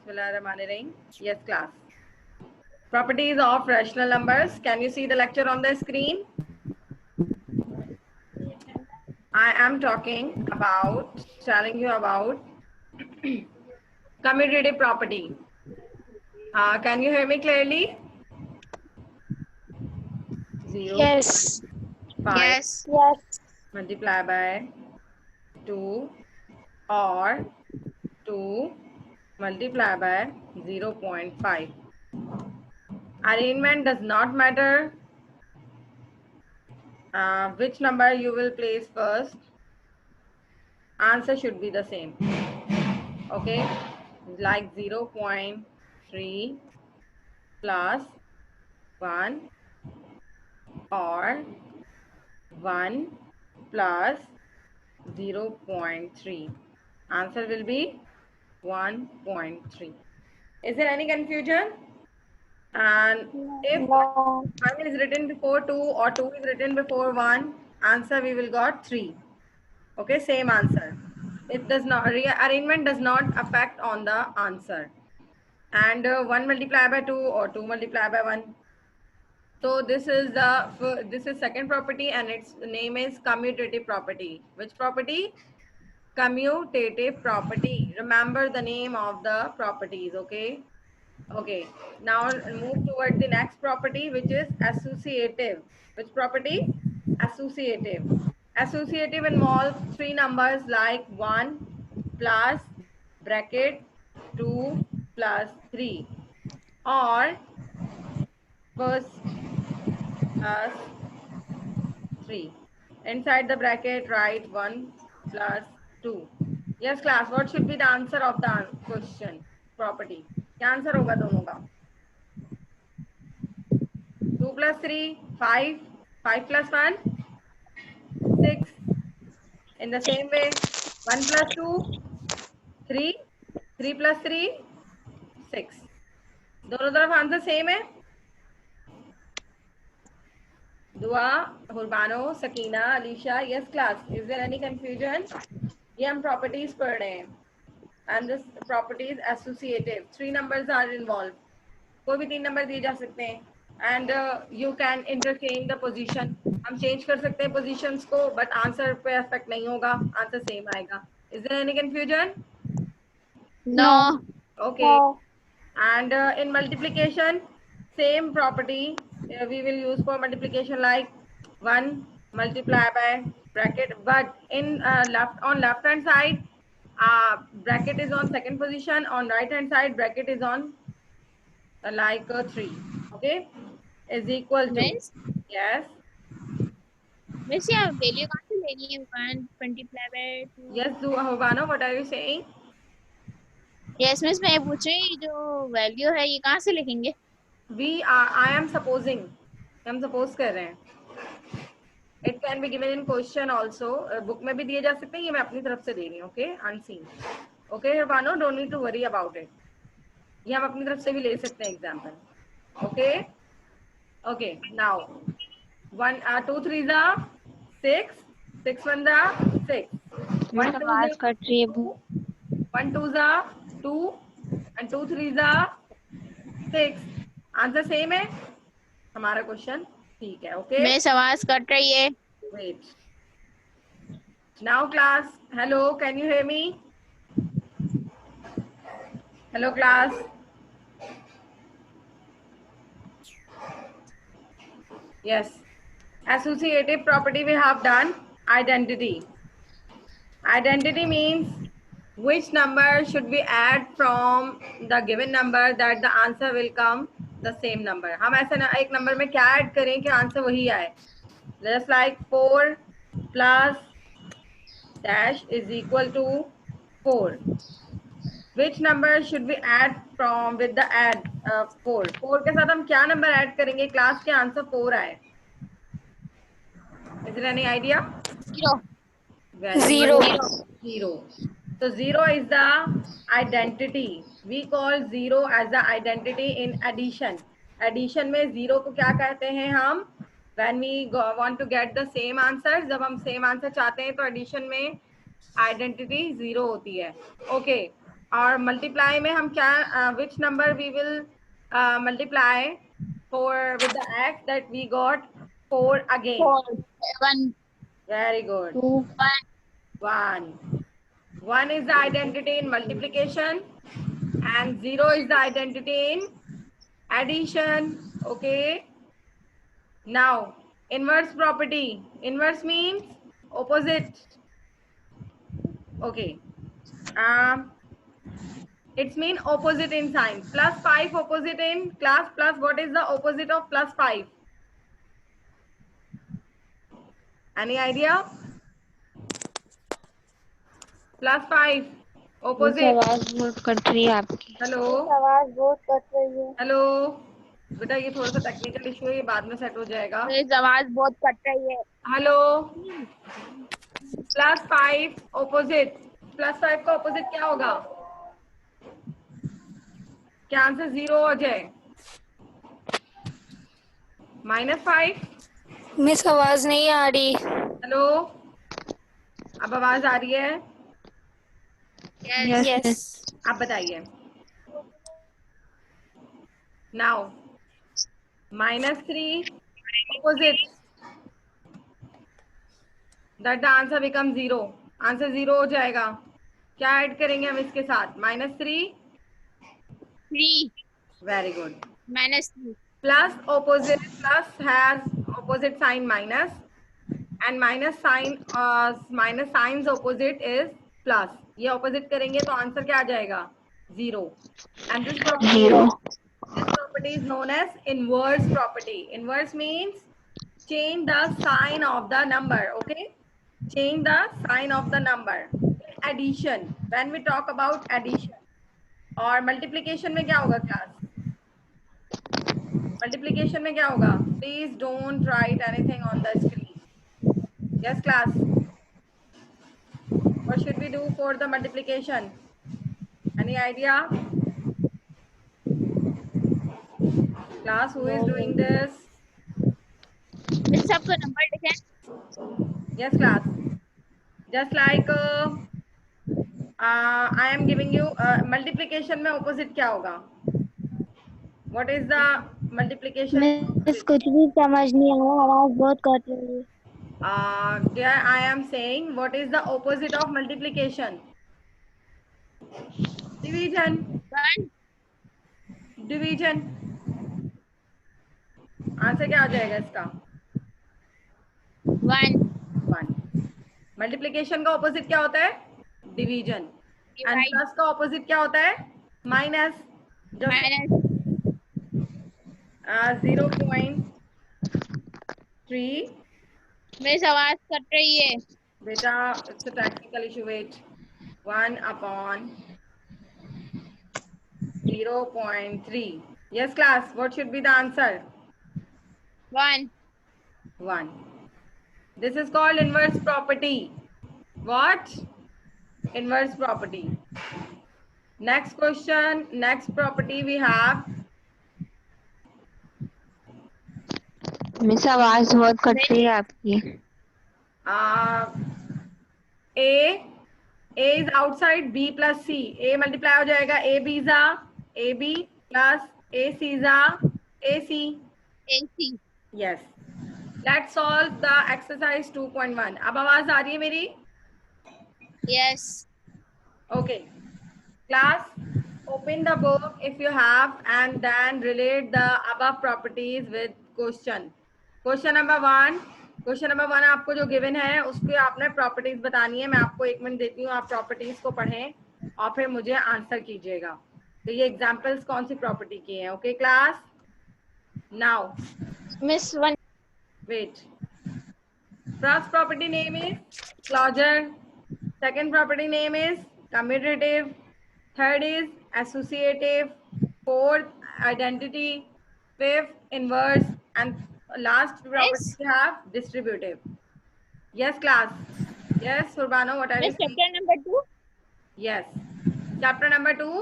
Bismillahirrahmanirrahim. Yes, class. Properties of rational numbers. Can you see the lecture on the screen? I am telling you about commutative property. Can you hear me clearly? 0, Yes. 5 Yes. Yes. multiply by 2 or 2 multiply by 0.5. Arrangement does not matter. Which number you will place first, answer should be the same. Okay, like 0.3 plus 1 or 1 plus 0.3. Answer will be 1.3. Is there any confusion? And if No. 1 is written before 2 or 2 is written before 1, answer we will got 3. Okay, same answer. It does not, rearrangement does not affect on the answer. And 1 multiplied by 2 or 2 multiplied by 1. So this is second property, and its name is commutative property. Which property? Commutative property. Remember the name of the properties. Okay. Okay. Now move towards the next property, which is associative. Which property? Associative. Associative involves three numbers like 1 plus bracket 2 plus 3, or first plus 3. Inside the bracket, write 1 plus 2. Yes, class. What should be the answer of the question? Property. क्या answer होगा दोनों का? 2 plus 3, 5. 5 plus 1, 6. In the same way, 1 plus 2, 3. 3 plus 3, 6. दोनों तरफ answer same है. Dua, Hurbano, Sakina, Alisha. Yes class. Is there any confusion? ये हम properties पढ़ रहे हैं. And this property is associative. 3 numbers are involved. कोई भी 3 नंबर दिए जा सकते हैं. And you can interchange the position. हम चेंज कर सकते हैं positions को, but answer पे अफेक्ट नहीं होगा. Answer same आएगा. Is there any confusion? No. Okay. No. And in multiplication, same property we will use for multiplication, like 1 multiply by bracket, but in left hand side, bracket is on second position. On right hand side, bracket is on 3. Okay, is equal to. Miss, Yes. Miss, ये value कहाँ से लेनी है? 1 multiply by 2. Yes, Hubano, what are you saying? Yes, Miss, मैं ये पूछ रही हूँ, जो वैल्यू है ये कहाँ से लिखेंगे? I am supposing. हम suppose कर रहे हैं. It can be given in question also. Book में भी दिए जा सकते हैं. ये मैं अपनी तरफ से दे रही हूँ. Okay, unseen. Okay, Hirbano, don't need to worry about it. ये हम अपनी तरफ से भी ले सकते हैं example. Okay. Okay. Now, 2 3s are 6. 6 1s are 6. 1 2s आवाज are कट रही है. 2. 1 2s are 2. And 2 3s are 6. Answer same है हमारा question. ठीक है. Okay. Miss, आवाज कट रही है. Wait. Now class, hello, can you hear me? Hello class. Yes. Associative property we have done. Identity. Identity means which number should we add from the given number that the answer will come the same number. हम ऐसा ना एक number में क्या add करें कि answer वही आए. Just like 4 plus dash is equal to 4. Which number should we add from with the add 4? 4 के साथ हम क्या नंबर ऐड करेंगे क्लास के आंसर 4 आए? Is there any idea? 0. Zero. 0. So 0 is the identity. We call 0 as the identity in addition. Addition में 0 को क्या कहते हैं हम? When we want to get the same answer, जब हम same answer चाहते हैं तो addition में identity 0 होती है. Okay. और मल्टीप्लाई में हम क्या which number we will multiply for with the x that we got 4 again. 4, 1, Very good. 2, 1. 1 is the identity in multiplication and 0 is the identity in addition. Okay. Now inverse property. Inverse means opposite. Okay. It's mean opposite in sign. Plus 5 opposite in class. Plus what is the opposite of plus 5? Any idea? Plus 5 opposite. आवाज बहुत cut रही है आपकी। Hello आवाज बहुत cut रही है। Hello बेटा, ये थोड़ा सा टेक्निकल इशू है, ये बाद में सेट हो जाएगा। मेरी आवाज बहुत कट रही है। हेलो प्लस 5 ऑपोजिट, प्लस 5 का ऑपोजिट क्या होगा? क्या आंसर 0 हो जाए? -5। मिस आवाज नहीं आ रही। हेलो अब आवाज आ रही है? यस आप बताइए। Now -3 opposite, that the answer become 0। Answer 0 हो जाएगा। क्या ऐड करेंगे हम इसके साथ? -3। 3, very good. -3. Plus opposite, plus has opposite sign minus, and minus signs opposite is plus. ये opposite करेंगे तो आंसर क्या आ जाएगा? 0. And this property is known as inverse property. Inverse means change the sign of the number. Okay, change the sign of the number. Addition, when we talk about addition, और multiplication में क्या होगा class? Multiplication में क्या होगा? Please don't write anything on the screen. Yes class, what should we do for the multiplication? Any idea? Class, who is doing this? Miss सबको number लिखें। Yes class, just like I am giving you multiplication में opposite क्या होगा? What is the multiplication? Miss कुछ भी समझ नहीं आ रहा, आवाज बहुत कट रही है। I am saying what is the opposite of multiplication? Division. 1, division. Answer क्या आ जाएगा इसका? 1. 1। मल्टीप्लीकेशन का ऑपोजिट क्या होता है? डिवीजन। And Divide. प्लस का ऑपोजिट क्या होता है? माइनस। -. 0.3। मेरी आवाज कट रही है। बेटा it's a technical issue, wait. 1/0.3। Yes class, what should be the answer? 1. 1. This is called inverse property. What? Inverse property. Next question, next property we have. Miss आवाज बहुत कट रही है आपकी। A is outside B plus C. A multiply हो जाएगा A B za AB plus A C za AC. AC. Yes. Let's solve the exercise 2.1. अब आवाज आ रही है मेरी? Yes. Okay. Class, open the book if you have and then relate the above properties with question. Question number 1. Question number 1 आपको जो given है उसके आपने प्रॉपर्टीज बतानी है। मैं आपको 1 मिनट देती हूँ, आप प्रॉपर्टीज को पढ़ें और फिर मुझे आंसर कीजिएगा। तो ये एग्जांपल्स कौन सी प्रॉपर्टी की हैं? Okay class, now Miss 1. Wait. First property name is closure, second property name is commutative, third is associative, fourth identity, fifth inverse, and last property Miss. we have distributive. Yes class, yes Surbano, what are you Miss saying? chapter number 2. Yes, chapter number 2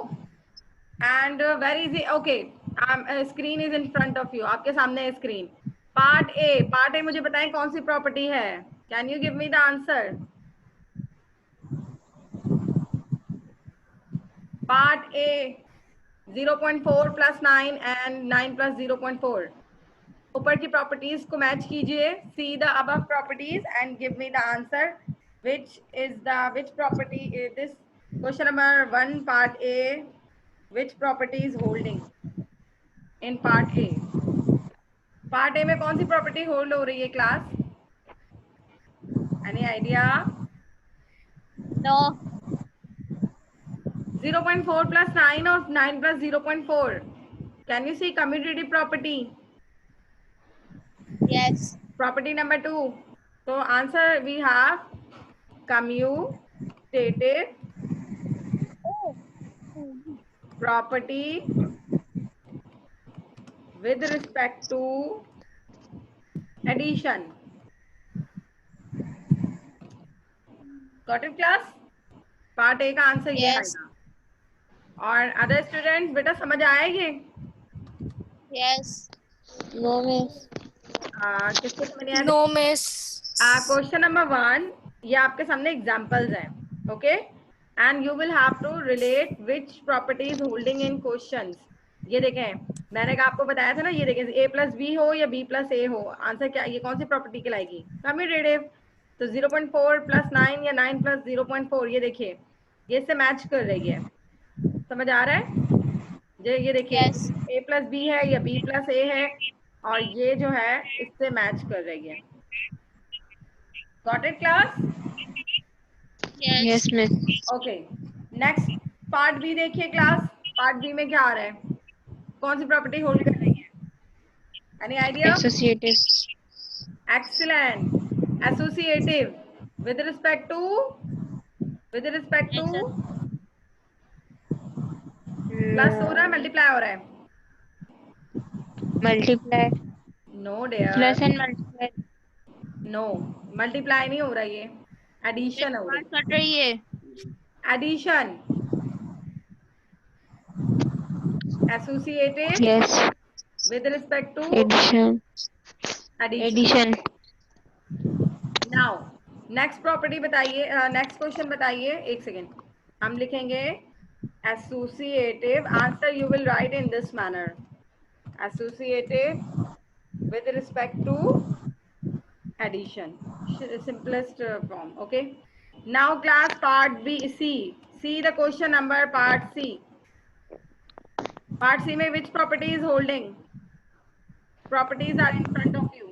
and very easy. Okay, screen is in front of you, आपके सामने है screen. Part A मुझे बताएं कौन सी property है? Can you give me the answer? Part A 0.4 plus 9 and 9 plus 0.4. ऊपर की properties को मैच कीजिए. See the above properties and give me the answer. which property is this? Question number 1 part A. Which property is holding in part A? Part A में कौन सी property hold हो रही है class? Any idea? No. 0.4 plus 9 or 9 plus 0.4. Can you see commutative property? Yes. Property number 2. So answer we have commutative Oh. property with respect to addition. Got it class? Part A का answer ये Yes. आएगा. और other students बेटा समझ आया ये? Yes. No, miss. किसको समझ नहीं आया? No, miss. क्वेश्चन नंबर 1 ये आपके सामने एग्जांपल्स हैं. Okay and you will have to relate which properties holding in questions. ये देखें, मैंने आपको बताया था ना, ये देखें a प्लस बी हो या b प्लस ए हो, आंसर क्या, ये कौन सी प्रॉपर्टी कहलाएगी? कम्यूटेटिव. तो 0.4 प्लस 9 या 9 प्लस 0.4, ये देखिए ये इससे मैच कर रही है. समझ आ रहा है? ये देखिए Yes. a प्लस बी है या b प्लस ए है, और ये जो है इससे मैच कर रही है. Got it class? Yes. Yes, miss. Okay next part B देखिए क्लास. पार्ट बी में क्या आ रहा है? कौन सी प्रॉपर्टी होल्ड कर रही है? Any idea? Associative. Excellent. Associative with respect to plus हो रहा है, मल्टीप्लाई हो रहा है? Multiply. No dear, Plus and multiply. No multiply नहीं हो रहा, ये एडिशन हो रही बात कर रही है. है. Addition. Associative Yes. With respect to Addition. Addition. Addition. Now next property बताइए, नेक्स्ट क्वेश्चन बताइए. एक सेकेंड, हम लिखेंगे associative. Answer you will write in this manner. Associative with respect to addition, simplest form. Okay, now class part B. See the question number part C. Part C में which property is holding? Properties are in front of you.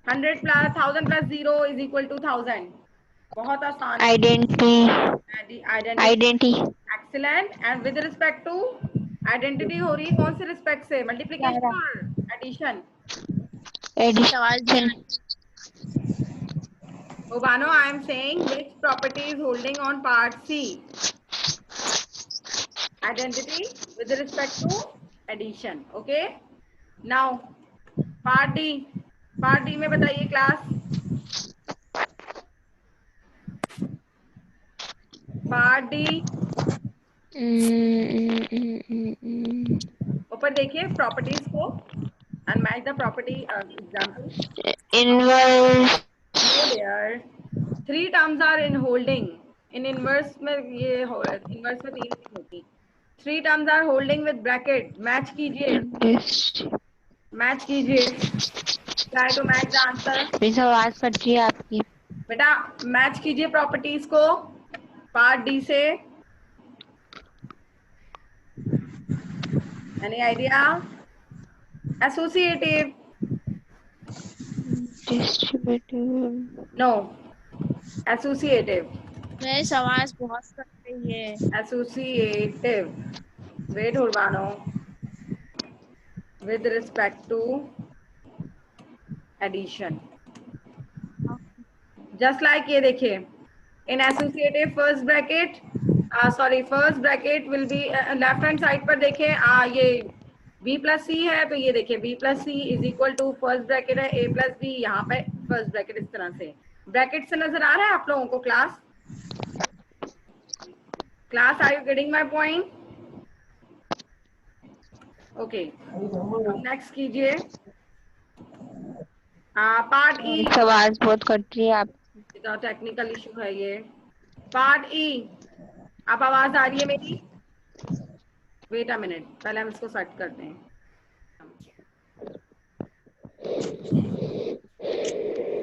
100 plus 1000 plus 0 is equal to 1000. बहुत आसान. Identity. Identity. Excellent. And with respect to identity हो रही है कौन से respect से? Multiplication और addition? Addition. Obano, I am saying which property is holding on part C? Identity with respect to addition. Okay. Now part D. part D में बताइए class. part D ऊपर देखिए प्रॉपर्टीज को and match the property example. Inverse. No dear, 3 terms are in holding. In inverse में ये inverse में 3 नहीं होती. 3 terms are holding with bracket. Match कीजिए, मैच कीजिए. Try to match the answer. Miss आवाज कट रही है आपकी. बेटा मैच कीजिए प्रॉपर्टीज को पार्ट डी से. Any idea? Associative. Distributive. No, associative. मेरी आवाज बहुत कर रही है. Associative. Wait, Urbano. With respect to addition. Just like ये देखिए, in associative first bracket, first bracket will be left hand side पर देखें, ये b plus c है, तो ये देखिए b plus c is equal to first bracket है a plus b, यहाँ पे first bracket इस तरह से. ब्रैकेट से नजर आ रहा है आप लोगों को class? Class, are you getting my point? Okay. Next कीजिए. पार्ट ई. आवाज बहुत कट रही है आप. टेक्निकल इशू है ये. पार्ट ई. आप आवाज आ रही है मेरी? वेट अ मिनट, पहले हम इसको सेट करते हैं.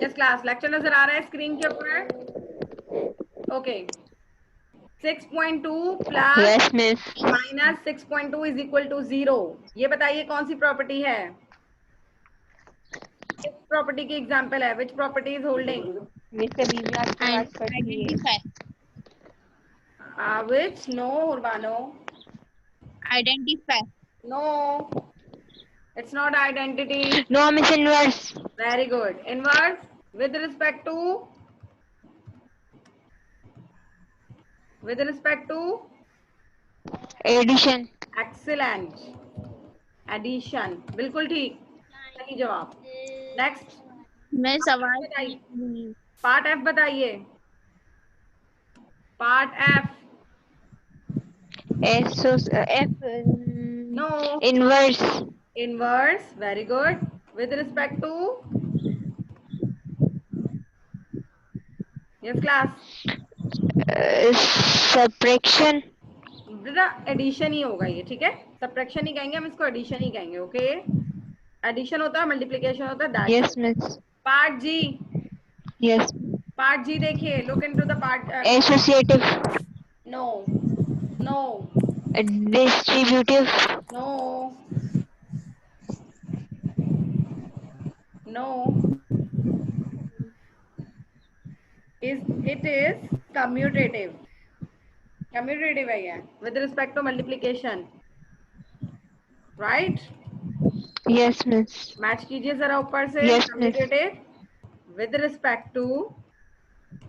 यस क्लास, लेक्चर नजर आ रहा है स्क्रीन के ऊपर? Okay. 6.2 plus Yes, miss. Minus 6.2 is equal to 0. ये बताइए कौन सी प्रॉपर्टी है? किस प्रॉपर्टी की एग्जांपल है? Which property is holding? Miss अभी भी आपकी And आवाज कट रही है. identify. Which? No Urbano, Identify. No, it's not identity. No, miss inverse. Very good. Inverse with respect to Addition. excellent. Addition. बिल्कुल ठीक, सही जवाब. नेक्स्ट Miss आवाज बताइए. नहीं. पार्ट एफ बताइए. Part F. F. No. Inverse. Inverse. Very good. With respect to, yes class. Subtraction. बेटा addition ही होगा ये, ठीक है. सब्ट्रैक्शन ही कहेंगे हम इसको, एडिशन ही कहेंगे. ओके. एडिशन होता है, मल्टीप्लिकेशन होता है. That's Yes, miss. Part G. Yes. Part G देखिए. Look into the part. Associative. No, no, Distributive. No, no. It is commutative. Commutative है ये, with respect to multiplication, right? Yes, miss. Match कीजिए जरा ऊपर से. Yes, miss. Commutative with respect to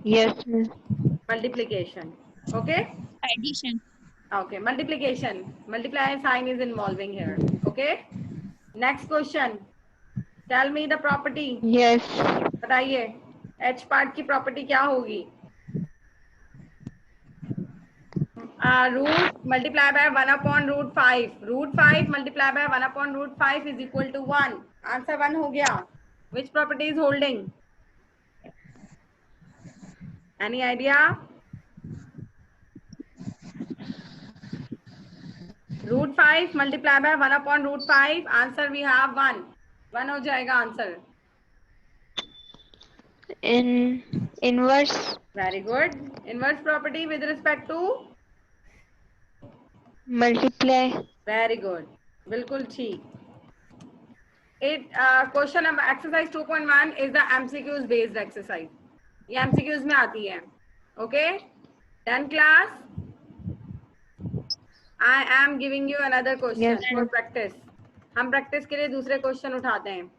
Yes, miss. multiplication. Okay? Addition. Okay, multiplication. Multiply sign is involving here. Okay? Next question. Tell me the property. Yes. बताइए H part की property क्या होगी? Root multiply by 1 upon root 5. Root 5 multiply by 1 upon root 5 is equal to 1. Answer 1 हो गया. Which property is holding? Any idea? Root 5 multiply by 1 upon root 5. Answer we have 1. 1 हो जाएगा answer. Inverse. Very good. Inverse property with respect to? Multiply. Very good. बिल्कुल ठीक. Question number exercise 2.1 is the MCQs based exercise. ये MCQs में आती है. Okay? Done class? I am giving you another question. Yes, for practice. हम practice के लिए दूसरे question उठाते हैं.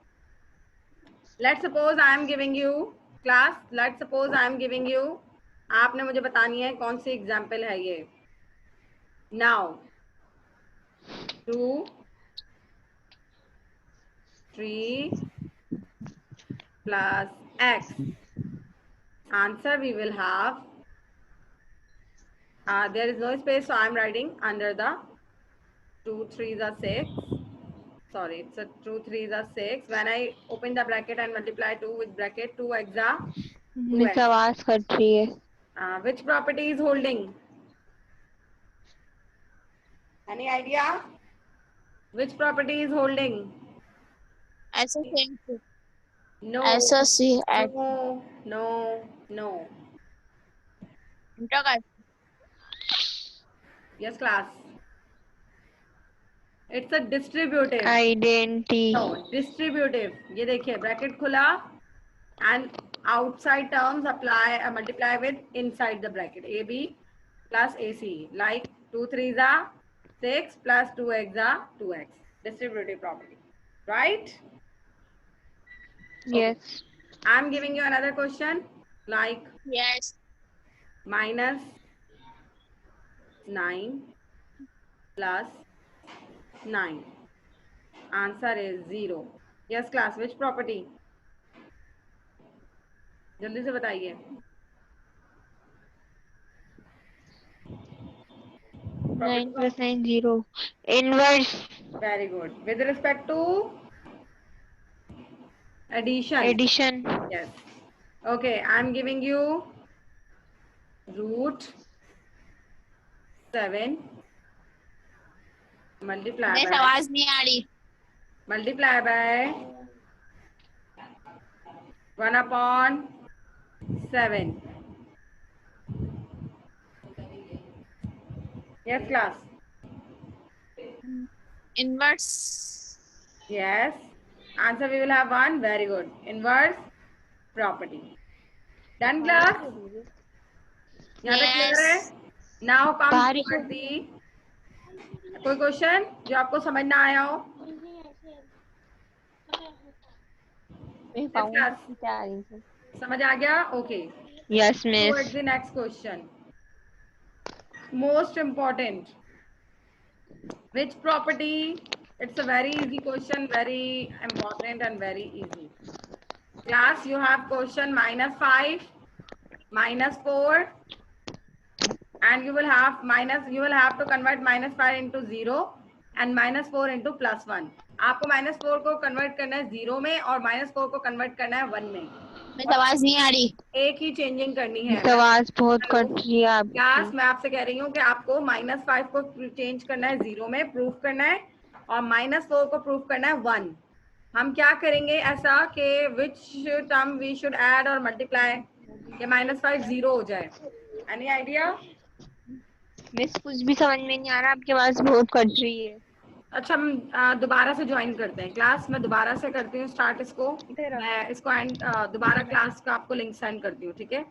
Let's suppose I am giving you class. Let's suppose I am giving you. आपने मुझे बतानी है कौन सी example है ये. Now 2, 3 plus x. Answer we will have. There is no space, so I am writing under the 2 3s are 6. Sorry, it's a 2 3s are 6. When I open the bracket and multiply 2 with bracket, 2x are 2x. Miss आवाज cut रही है. Which property is holding? Any idea? Which property is holding? Associate. No. Associate. No. No. No. Integral. Yes, class. It's a distributive. Identity. No, distributive. ये देखिए bracket खुला and outside terms apply multiply with inside the bracket. AB plus AC. Like 2 3s are 6 plus 2x are 2x. Distributive property. Right? Yes. I'm giving you another question. Like Yes. minus 9 plus 9. Answer is 0. Yes, class. Which property? जल्दी से बताइए. 9 plus 9, 0. Inverse. Very good. With respect to addition. Addition. Yes. Okay, I'm giving you root 7 multiply miss by आवाज नहीं आ रही. 1/7. Yes, class. Inverse. Yes. Answer we will have 1. Very good. Inverse property. Done, class? यहाँ तक clear है? Yes. Now come बारिश towards the कोई question जो आपको समझ ना आया हो? मैं Yes, class. क्या आ रही थी? समझ आ गया? Okay. Yes Towards miss. the next question. Most important. Which property? It's a very easy question, very important and very easy. Class, you have question -5, -4, and you will have to convert -5 into 0 and -4 into +1. आपको -4 को convert करना है 0 में और -4 को convert करना है 1 में. मिस आवाज नहीं आ रही. एक ही चेंजिंग करनी है. आवाज बहुत Hello? कट रही है आपकी. क्लास मैं आपसे कह रही हूँ कि आपको -5 को चेंज करना है 0 में, प्रूफ करना है, और -4 को प्रूफ करना है 1. हम क्या करेंगे ऐसा कि which term we should add और मल्टीप्लाई कि -5 0 हो जाए. Any idea? मिस कुछ भी समझ में नहीं आ रहा, आपकी आवाज बहुत कट रही है. अच्छा, हम दोबारा से ज्वाइन करते हैं क्लास. मैं दोबारा से करती हूँ स्टार्ट इसको. मैं इसको एंड दोबारा क्लास का आपको लिंक सेंड करती हूँ. ठीक है?